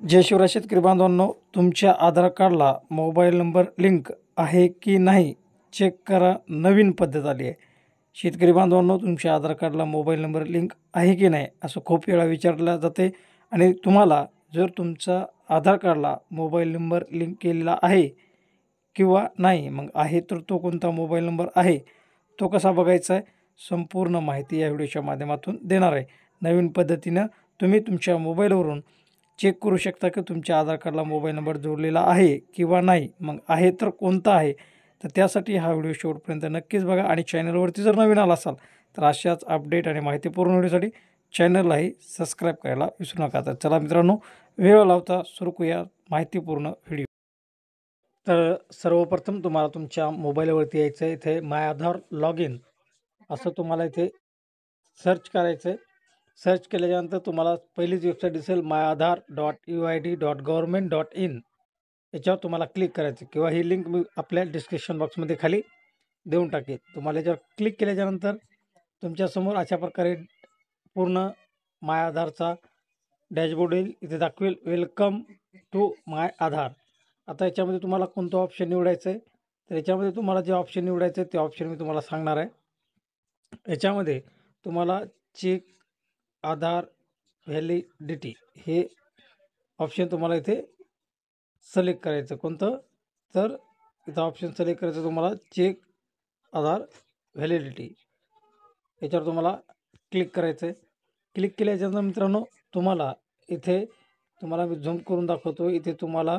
जय शिवराय शेतकरी बांधवांनो, तुमच्या आधार कार्डला मोबाईल नंबर लिंक आहे की नाही चेक करा. नवीन पद्धत आली आहे. शेतकरी बांधवांनो, तुमच्या आधार कार्डला मोबाईल नंबर लिंक आहे की नाही असं खूप वेळा विचारलं जाते आणि तुम्हाला जर तुमचा आधार कार्डला मोबाईल नंबर लिंक केलेला आहे किंवा नाही, मग आहे तर तो कोणता मोबाईल नंबर आहे, तो कसा बघायचा आहे, संपूर्ण माहिती या व्हिडिओच्या माध्यमातून देणार आहे. नवीन पद्धतीनं तुम्ही तुमच्या मोबाईलवरून चेक करू शकता की तुमच्या आधार कार्डला मोबाईल नंबर जोडलेला आहे किंवा नाही, मग आहे तर कोणता आहे. तर त्यासाठी हा व्हिडिओ शेवटपर्यंत नक्कीच बघा आणि चॅनलवरती जर नवीन आला असाल तर अशाच अपडेट आणि माहितीपूर्ण व्हिडिओसाठी चॅनललाही सबस्क्राईब करायला विसरू नका. तर चला मित्रांनो, वेळ लावता सुरू करूया माहितीपूर्ण व्हिडिओ. तर सर्वप्रथम तुम्हाला तुमच्या मोबाईलवरती यायचं आहे. इथे माय आधार लॉग इन असं तुम्हाला इथे सर्च करायचं आहे. सर्च केल्याच्यानंतर तुम्हाला पहिलीच वेबसाईट दिसेल myAadhar.uid.government.in. याच्यावर तुम्हाला क्लिक करायचं किंवा ही लिंक मी आपल्या डिस्क्रिप्शन बॉक्समध्ये खाली देऊन टाकेल. तुम्हाला याच्यावर क्लिक केल्याच्यानंतर तुमच्यासमोर अशा प्रकारे पूर्ण माय आधारचा डॅशबोर्ड येईल. इथे दाखवेल वेलकम टू माय आधार. आता याच्यामध्ये तुम्हाला कोणतं ऑप्शन निवडायचं आहे, तर याच्यामध्ये तुम्हाला जे ऑप्शन निवडायचं आहे ते ऑप्शन मी तुम्हाला सांगणार आहे. याच्यामध्ये तुम्हाला चेक आधार व्हॅलिडिटी हे ऑप्शन तुम्हाला इथे सिलेक्ट करायचं. कोणतं, तर इथं ऑप्शन सिलेक्ट करायचं तुम्हाला चेक आधार व्हॅलिडिटी. याच्यावर तुम्हाला क्लिक करायचं आहे. क्लिक केल्याच्यानंतर मित्रांनो तुम्हाला इथे तुम्हाला मी झूम करून दाखवतो. इथे तुम्हाला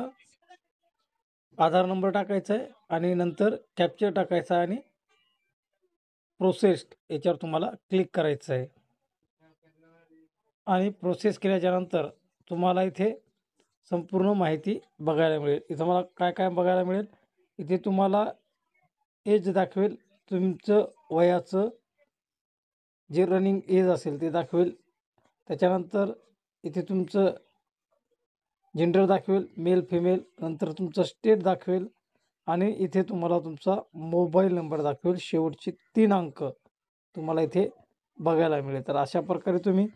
आधार नंबर टाकायचा आहे आणि नंतर कॅप्चर टाकायचा आहे आणि प्रोसेस्ड याच्यावर तुम्हाला क्लिक करायचं आहे. आणि प्रोसेस केल्याच्यानंतर तुम्हाला इथे संपूर्ण माहिती बघायला मिळेल. इथं मला काय काय बघायला मिळेल, इथे तुम्हाला एज दाखवेल, तुमचं वयाचं जे रनिंग एज असेल ते दाखवेल. त्याच्यानंतर इथे तुमचं जेंडर दाखवेल, मेल फिमेल. नंतर तुमचं स्टेट दाखवेल आणि इथे तुम्हाला तुमचा मोबाईल नंबर दाखवेल. शेवटचे 3 अंक तुम्हाला इथे बघायला मिळेल. तर अशा प्रकारे तुम्ही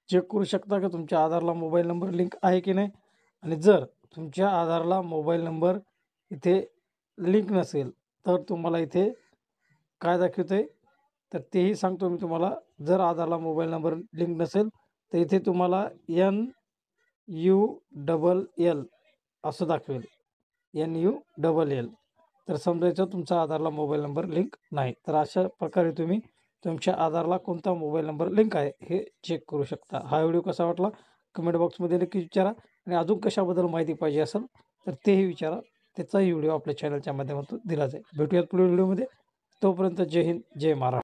चेक करू शकता की तुमच्या आधारला मोबाईल नंबर लिंक आहे की नाही. आणि जर तुमच्या आधारला मोबाईल नंबर इथे लिंक नसेल तर तुम्हाला इथे काय दाखवतं आहे, तर तेही सांगतो मी तुम्हाला. जर आधारला मोबाईल नंबर लिंक नसेल तर इथे तुम्हाला NULL असं दाखवेल, NULL. तर समजायचं तुमचा आधारला मोबाईल नंबर लिंक नाही. तर अशा प्रकारे तुम्ही तुमच्या आधारला कोणता मोबाईल नंबर लिंक आहे हे चेक करू शकता. हा व्हिडिओ कसा वाटला कमेंट बॉक्समध्ये नक्की विचारा आणि अजून कशाबद्दल माहिती पाहिजे असेल तर तेही विचारा. त्याचाही व्हिडिओ आपल्या चॅनलच्या माध्यमातून दिला जाईल. भेटूयात पुढील व्हिडिओमध्ये. तोपर्यंत जय हिंद, जय महाराष्ट्र.